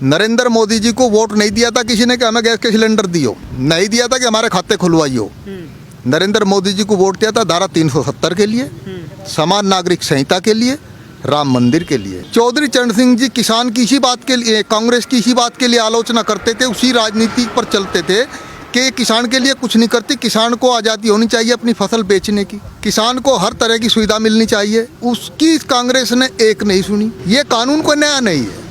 नरेंद्र मोदी जी को वोट नहीं दिया था किसी ने कि हमें गैस के सिलेंडर दियो, नहीं दिया था कि हमारे खाते खुलवाइयो। नरेंद्र मोदी जी को वोट दिया था धारा 370 के लिए, समान नागरिक संहिता के लिए, राम मंदिर के लिए। चौधरी चरण सिंह जी किसान की इसी बात के लिए, कांग्रेस की इसी बात के लिए आलोचना करते थे, उसी राजनीति पर चलते थे कि किसान के लिए कुछ नहीं करती, किसान को आज़ादी होनी चाहिए अपनी फसल बेचने की, किसान को हर तरह की सुविधा मिलनी चाहिए। उसकी कांग्रेस ने एक नहीं सुनी। ये कानून कोई नया नहीं है,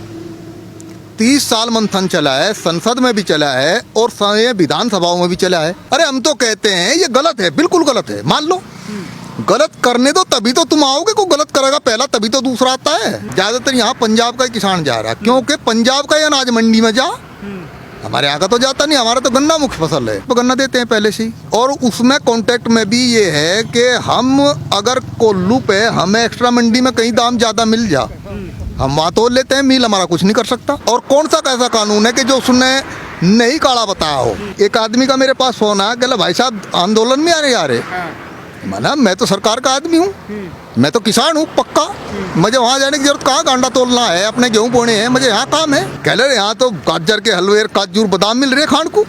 30 साल मंथन चला है, संसद में भी चला है और विधानसभाओं में भी चला है। अरे हम तो कहते हैं ये गलत है, बिल्कुल गलत है, मान लो गलत करने दो, तभी तो तुम आओगे। कोई गलत करेगा पहला तभी तो दूसरा आता है। ज्यादातर यहाँ पंजाब का ही किसान जा रहा है, क्योंकि पंजाब का ही अनाज मंडी में जा, हमारे यहाँ का तो जाता नहीं। हमारा तो गन्ना मुख्य फसल है, तो गन्ना देते हैं पहले से ही। और उसमें कॉन्ट्रैक्ट में भी ये है कि हम अगर कोल्लू पे हमें एक्स्ट्रा मंडी में कहीं दाम ज्यादा मिल जा, हम वहाँ तोड़ लेते हैं, मिल हमारा कुछ नहीं कर सकता। और कौन सा कैसा कानून है कि जो उसने नहीं काला बताया हो। एक आदमी का मेरे पास फोन आया, कहला भाई साहब आंदोलन में आ रहे। माना मैं तो सरकार का आदमी हूँ, मैं तो किसान हूँ पक्का, मुझे वहाँ जाने की जरूरत कहाँ, गांडा तोलना है, अपने गेहूँ बोने हैं, मुझे यहाँ काम है। कह ले यहाँ तो गाजर के हलवे, काजू बादाम मिल रहे खान को।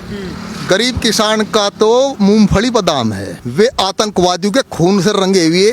गरीब किसान का तो मूंगफली बादाम है, वे आतंकवादियों के खून से रंगे हुए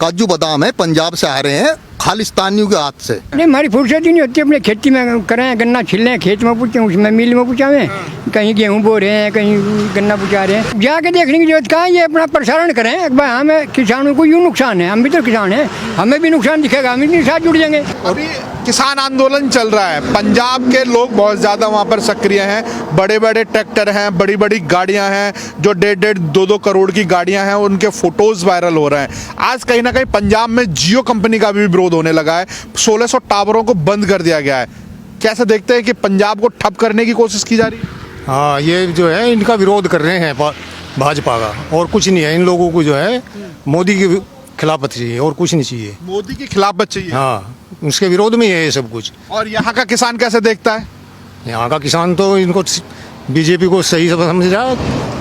काजू बादाम है, पंजाब से आ रहे हैं खालिस्तानियों के हाथ से। नहीं, हमारी फुर्सत ही नहीं होती, अपने खेती में करें, गन्ना छिलें, खेत में पूछें, उसमें मिल में पूछावें, कहीं गेहूँ बो रहे हैं, कहीं गन्ना पुचा रहे हैं, जाके देखने की जरूरत कहाँ है। ये अपना प्रसारण करें, भाई हमें किसानों को यूँ नुकसान है, हम भी तो किसान हैं, हमें भी नुकसान दिखेगा, हम भी साथ जुड़ जाएंगे। अभी किसान आंदोलन चल रहा है, पंजाब के लोग बहुत ज़्यादा वहाँ पर सक्रिय हैं, बड़े बड़े ट्रैक्टर हैं, बड़ी बड़ी गाड़ियाँ हैं, जो 1.5-2 करोड़ की गाड़ियाँ हैं, उनके फोटोज़ वायरल हो रहे हैं। आज कहीं ना कहीं पंजाब में जियो कंपनी का भी विरोध होने लगा है, 1600 टावरों को बंद कर दिया गया है। कैसे देखते हैं कि पंजाब को ठप करने की कोशिश की जा रही है? हाँ, ये जो है इनका विरोध कर रहे हैं भाजपा का, और कुछ नहीं है। इन लोगों को जो है मोदी की खिलाफत चाहिए और कुछ नहीं चाहिए। मोदी की खिलाफत चाहिए? हाँ, उसके विरोध में ही है ये सब कुछ। और यहाँ का किसान कैसे देखता है? यहाँ का किसान तो इनको बीजेपी को सही समझ रहा है,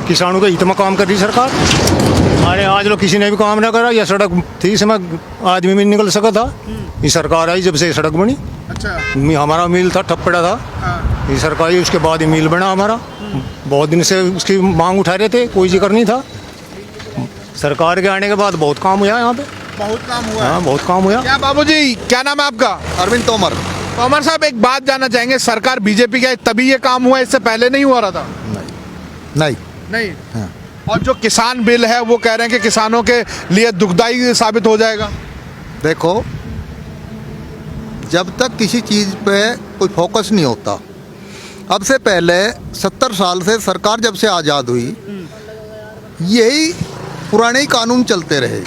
किसानों के हित में काम कर रही सरकार। हमारे आज लोग किसी ने भी काम ना करा, या सड़क थी समय आदमी में निकल सका था, ये सरकार आई जब से सड़क बनी। अच्छा, हमारा मिल था ठप पड़ा था, ये सरकार आई, उसके बाद ही मिल बना हमारा। बहुत दिन से उसकी मांग उठा रहे थे, कोई जिक्र नहीं था। सरकार के आने के बाद बहुत काम हुआ यहाँ पे, बहुत काम हुआ। हाँ, बहुत काम हुआ। क्या बाबूजी, क्या नाम है आपका? अरविंद तोमर। तोमर साहब, एक बात जानना चाहेंगे, सरकार बीजेपी का है तभी ये काम हुआ, इससे पहले नहीं हुआ रहा था? नहीं। हाँ। और जो किसान बिल है वो कह रहे हैं कि किसानों के लिए दुखदाई साबित हो जाएगा। देखो, जब तक किसी चीज़ पे कोई फोकस नहीं होता, अब से पहले 70 साल से सरकार जब से आज़ाद हुई, यही पुराने ही कानून चलते रहे,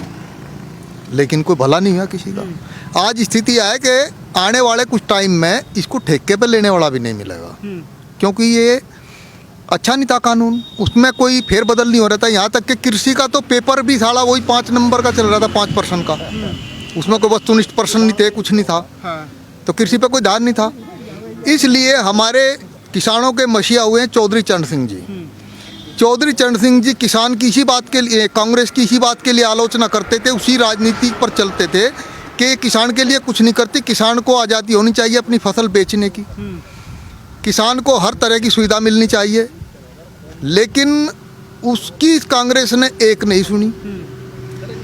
लेकिन कोई भला नहीं हुआ किसी का। आज स्थिति है कि आने वाले कुछ टाइम में इसको ठेके पे लेने वाला भी नहीं मिलेगा, क्योंकि ये अच्छा नहीं था कानून, उसमें कोई फेरबदल नहीं हो रहा था। यहाँ तक कि कृषि का तो पेपर भी साला वही 5 नंबर का चल रहा था, 5% का, उसमें कोई वस्तुनिष्ठ प्रश्न नहीं थे, कुछ नहीं था। तो कृषि पे कोई ध्यान नहीं था। इसलिए हमारे किसानों के मसीहा हुए हैं चौधरी चरण सिंह जी। चौधरी चरण सिंह जी किसान की इसी बात के लिए, कांग्रेस की इसी बात के लिए आलोचना करते थे, उसी राजनीति पर चलते थे कि किसान के लिए कुछ नहीं करती, किसान को आज़ादी होनी चाहिए अपनी फसल बेचने की, किसान को हर तरह की सुविधा मिलनी चाहिए। लेकिन उसकी कांग्रेस ने एक नहीं सुनी।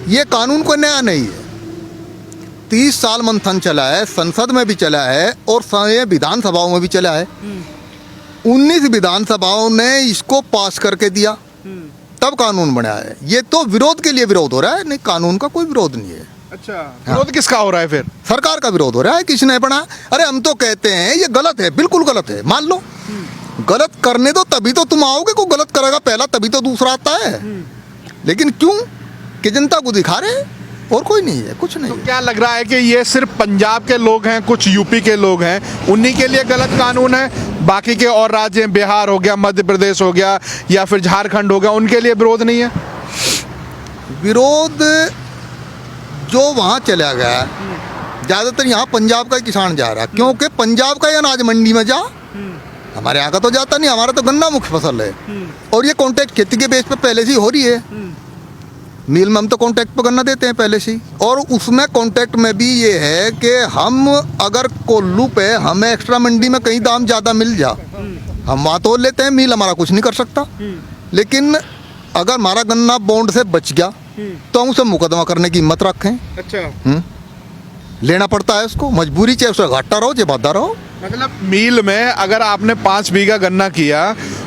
ये कानून कोई नया नहीं है, 30 साल मंथन चला है, संसद में भी चला है और विधानसभाओं में भी चला है। 19 विधानसभाओं ने इसको पास करके दिया, तब कानून बना है। ये तो विरोध के लिए विरोध हो रहा है, नहीं कानून का कोई विरोध नहीं है। अच्छा, विरोध किसका हो रहा है फिर? सरकार का विरोध हो रहा है, किसी ने बना। अरे हम तो कहते हैं ये गलत है, बिल्कुल गलत है, मान लो गलत करने दो, तभी तो तुम आओगे। कोई गलत करेगा पहला तभी तो दूसरा आता है। लेकिन क्यों कि जनता को दिखा रहे, और कोई नहीं है, कुछ नहीं। तो क्या लग रहा है कि ये सिर्फ पंजाब के लोग हैं, कुछ यूपी के लोग हैं, उन्हीं के लिए गलत कानून है, बाकी के और राज्य, बिहार हो गया, मध्य प्रदेश हो गया, या फिर झारखंड हो गया, उनके लिए विरोध नहीं है? विरोध जो वहाँ चला गया, ज़्यादातर यहाँ पंजाब का ही किसान जा रहा है, क्योंकि पंजाब का ही अनाज मंडी में जा, हमारे यहाँ का तो जाता नहीं। हमारा तो गन्ना मुख्य फसल है, और ये कॉन्ट्रैक्ट खेती के बेस पे पहले से ही हो रही है। मिल में हम तो कॉन्ट्रैक्ट पर गन्ना देते हैं पहले से ही, और उसमें कॉन्ट्रैक्ट में भी ये है कि हम अगर कोल्लू पे हमें एक्स्ट्रा मंडी में कहीं दाम ज़्यादा मिल जा, हम वहाँ तोल लेते हैं, मिल हमारा कुछ नहीं कर सकता। लेकिन अगर हमारा गन्ना बॉन्ड से बच गया तो हम उसे मुकदमा करने की हिम्मत रखें। अच्छा, लेना पड़ता है उसको, मजबूरी, चाहे उसका घाटा रहो चाहे वादा रहो। मतलब मील में अगर आपने 5 बीघा गन्ना किया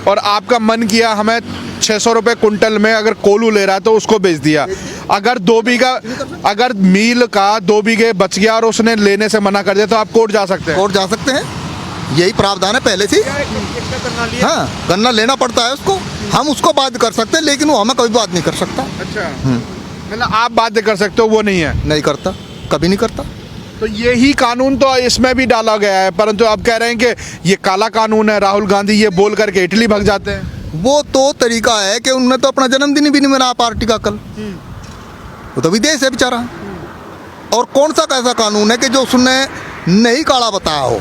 और आपका मन किया हमें 600 रुपये कुंटल में अगर कोल्हू ले रहा है तो उसको बेच दिया। अगर 2 बीघा, अगर मील का 2 बीघे बच गया और उसने लेने से मना कर दिया तो आप कोर्ट जा सकते हैं। कोर्ट जा सकते हैं, यही प्रावधान है पहले से। हाँ, गन्ना लेना पड़ता है उसको, हम उसको बाध्य कर सकते हैं, लेकिन वो हमें कभी बात नहीं कर सकता। अच्छा, मतलब आप बाध्य कर सकते हो, वो नहीं है। नहीं करता, कभी नहीं करता। तो यही कानून तो इसमें भी डाला गया है, परंतु आप कह रहे हैं कि ये काला कानून है, राहुल गांधी ये बोल करके इटली भाग जाते हैं। वो तो तरीका है कि उनने तो अपना जन्मदिन भी नहीं मनाया पार्टी का कल, वो तो विदेश है बेचारा। और कौन सा कैसा कानून है कि जो उसने नहीं काला बताया हो।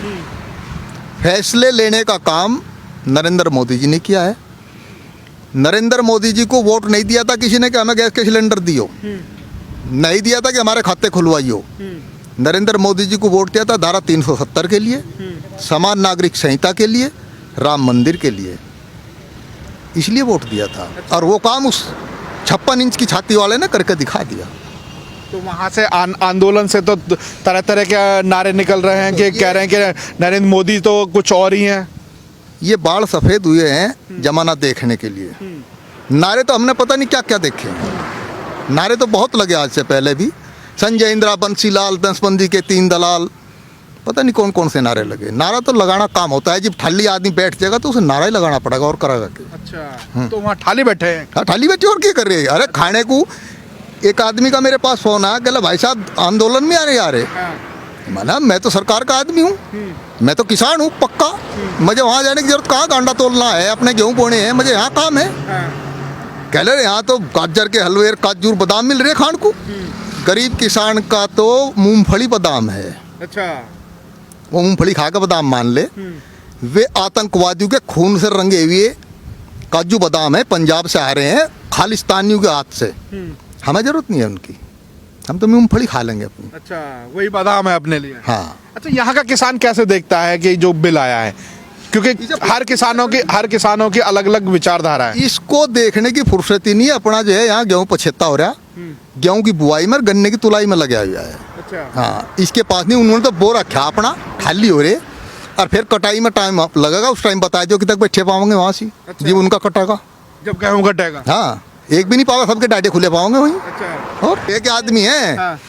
फैसले लेने का काम नरेंद्र मोदी जी ने किया है। नरेंद्र मोदी जी को वोट नहीं दिया था किसी ने कि हमें गैस के सिलेंडर दियो, नहीं दिया था कि हमारे खाते खुलवाइयो। नरेंद्र मोदी जी को वोट दिया था धारा 370 के लिए, समान नागरिक संहिता के लिए, राम मंदिर के लिए, इसलिए वोट दिया था। और वो काम उस 56 इंच की छाती वाले ने करके दिखा दिया। तो वहाँ से आंदोलन से तो तरह तरह के नारे निकल रहे हैं कि कह रहे हैं कि नरेंद्र मोदी तो कुछ और ही हैं। ये बाल सफ़ेद हुए हैं जमाना देखने के लिए। नारे तो हमने पता नहीं क्या क्या देखे हैं। नारे तो बहुत लगे आज से पहले भी, संजय इंदिरा, बंसीलाल, दसबंदी के 3 दलाल, पता नहीं कौन कौन से नारे लगे। नारा तो लगाना काम होता है, जब ठाली आदमी बैठ जाएगा तो उसे नारा ही लगाना पड़ेगा, और करेगा क्या। अच्छा, तो वहाँ ठाली बैठे हैं। हाँ, ठाली बैठे और क्या कर रहे हैं। अरे खाने को एक आदमी का मेरे पास फोन आया, कहला भाई साहब आंदोलन में आ रहे। माना मैं तो सरकार का आदमी हूँ, मैं तो किसान हूँ पक्का, मुझे वहाँ जाने की जरूरत कहाँ, गांडा तोलना है, अपने गेहूँ बोने हैं, मुझे यहाँ काम है। कह ले यहाँ तो गाजर के हलवे, काजू, बादाम मिल रहे खान को। गरीब किसान का तो मूंगफली बादाम है। अच्छा, वो मूंगफली खा के बादाम मान ले। वे आतंकवादियों के खून से रंगे हुए काजू बादाम है, पंजाब से आ रहे हैं खालिस्तानियों के हाथ से। हमें जरूरत नहीं है उनकी, हम तो मूंगफली खा लेंगे अपनी। अच्छा, वही बादाम है अपने लिए। हाँ। अच्छा, यहाँ का किसान कैसे देखता है कि जो बिल आया है, क्योंकि हर किसानों की अलग अलग विचारधारा है। इसको देखने की फुर्सत ही नहीं है। अपना जो है यहाँ गेहूँ पछेता हो रहा, गेहूँ की बुआई में, गन्ने की तुलाई में लगा हुआ है। अच्छा, हाँ, इसके पास नहीं, उन्होंने तो बो रखा अपना, खाली हो रहे, और फिर कटाई में टाइम लगेगा। उस टाइम बताया जो कि तक बैठे पाओगे वहाँ से। अच्छा। जी उनका कटेगा, जब गेहूँ कटेगा। हाँ, एक भी नहीं पाओगे, सबके डाटे खुले पाओगे वहीं। अच्छा, और एक आदमी है हाँ।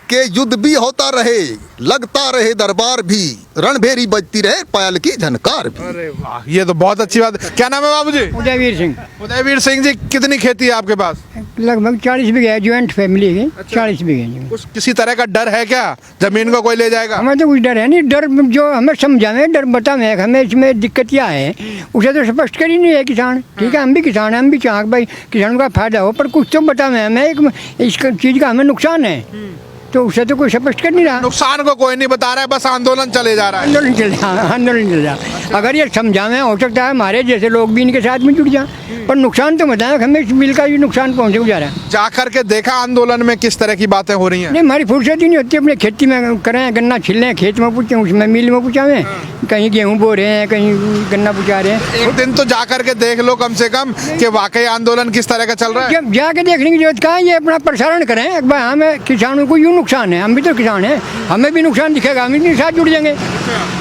कि युद्ध भी होता रहे, लगता रहे दरबार भी, रणभेरी बजती रहे, पायल की झनकार भी। अरे वाह, ये तो बहुत अच्छी बात है। क्या नाम है बाबूजी? उदयवीर सिंह। उदयवीर सिंह जी, कितनी खेती है आपके पास? लगभग 40 बीघे है, ज्वाइंट फैमिली है। 40 बीघे जी। कुछ किसी तरह का डर है क्या, जमीन को कोई ले जाएगा? हमें तो कुछ डर है नहीं। डर जो हमें समझावे, डर बतावे हमें इसमें दिक्कत क्या है, उसे तो स्पष्ट कर ही नहीं है किसान। ठीक है, हम भी किसान हैं, हम भी चाह भाई किसानों का फायदा हो, पर कुछ तो बतावे हमें, एक इस चीज़ का हमें नुकसान है, तो उसे तो कोई स्पष्ट कर नहीं रहा। नुकसान को कोई नहीं बता रहा है, बस आंदोलन चले जा रहा है। आंदोलन चल रहा, आंदोलन चल रहा। अगर ये समझावे, हो सकता है हमारे जैसे लोग भी इनके साथ में जुड़ जाएं, पर नुकसान तो बताएं हमें, इस बिल का ये नुकसान पहुँचे जा रहा है। जा करके देखा आंदोलन में किस तरह की बातें हो रही हैं? नहीं, हमारी फुर्सत ही नहीं होती, अपने खेती में करें, गन्ना छिलें, खेत में पूछें, उसमें मिल में पूछावें, कहीं गेहूँ बो रहे हैं, कहीं गन्ना पुचा रहे हैं। एक दिन तो जा करके देख लो कम से कम कि वाकई आंदोलन किस तरह का चल रहा है। जब जाके देखने की जरूरत कहाँ है, ये अपना प्रसारण करें एक बार। हमें किसानों को यूँ नुकसान है, हम भी तो किसान हैं, हमें भी नुकसान दिखेगा, हम इनके साथ जुड़ जाएंगे।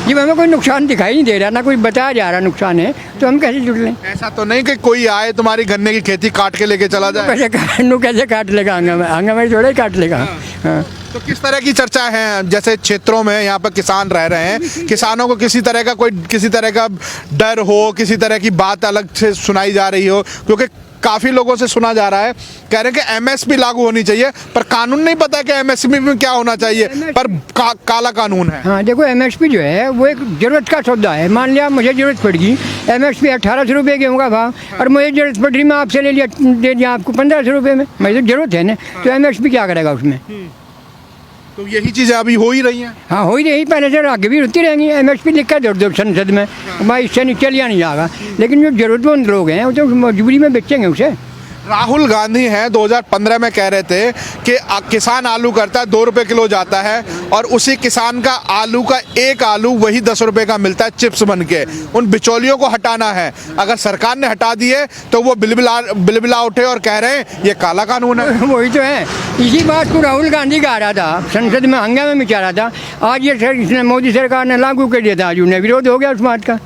जब हमें कोई नुकसान दिखाई नहीं दे रहा, ना कोई बताया जा रहा नुकसान है, तो हम कैसे जुड़ लें? ऐसा तो नहीं कि कोई आए तुम्हारी गन्ने की खेती काट के लेके चला जाए। कैसे काट लेगा, आंगा में थोड़ा ही काट लेगा। हाँ। तो किस तरह की चर्चा है, जैसे क्षेत्रों में यहाँ पर किसान रह रहे हैं, किसानों को किसी तरह का डर हो, किसी तरह की बात अलग से सुनाई जा रही हो? क्योंकि काफ़ी लोगों से सुना जा रहा है, कह रहे हैं कि एमएसपी लागू होनी चाहिए, पर कानून नहीं पता कि एमएसपी में क्या होना चाहिए, पर काला कानून है। हाँ, देखो एमएसपी जो है वो एक ज़रूरत का सौदा है। मान लिया मुझे ज़रूरत पड़गी, एमएसपी 1800 रुपये गेहूँ का भाव, और मुझे ज़रूरत पड़ रही, मैं आपसे ले लिया, दे दिया आपको 1500 रुपये में, मुझे तो ज़रूरत है ना, तो एमएसपी क्या करेगा उसमें? तो यही चीज़ें अभी हो ही रही हैं। हाँ, हो ही रही, पहले से आगे भी होती रहेंगी। एमएसपी लिखा दो संसद में, भाई इससे नीचे लिया नहीं जाएगा, लेकिन जो ज़रूरतमंद लोग हैं वो तो मजबूरी में बेचेंगे उसे। राहुल गांधी हैं 2015 में कह रहे थे कि किसान आलू करता है 2 रुपए किलो जाता है और उसी किसान का आलू का एक आलू वही 10 रुपए का मिलता है चिप्स बन के। उन बिचौलियों को हटाना है। अगर सरकार ने हटा दिए तो वो बिलबिला उठे और कह रहे हैं ये काला कानून है। वही तो है, इसी बात को राहुल गांधी कह रहा था, संसद में हंगामा मचा रहा था। आज ये इसने मोदी सरकार ने लागू कर दिया था, आज उन्हें विरोध हो गया उस बात का।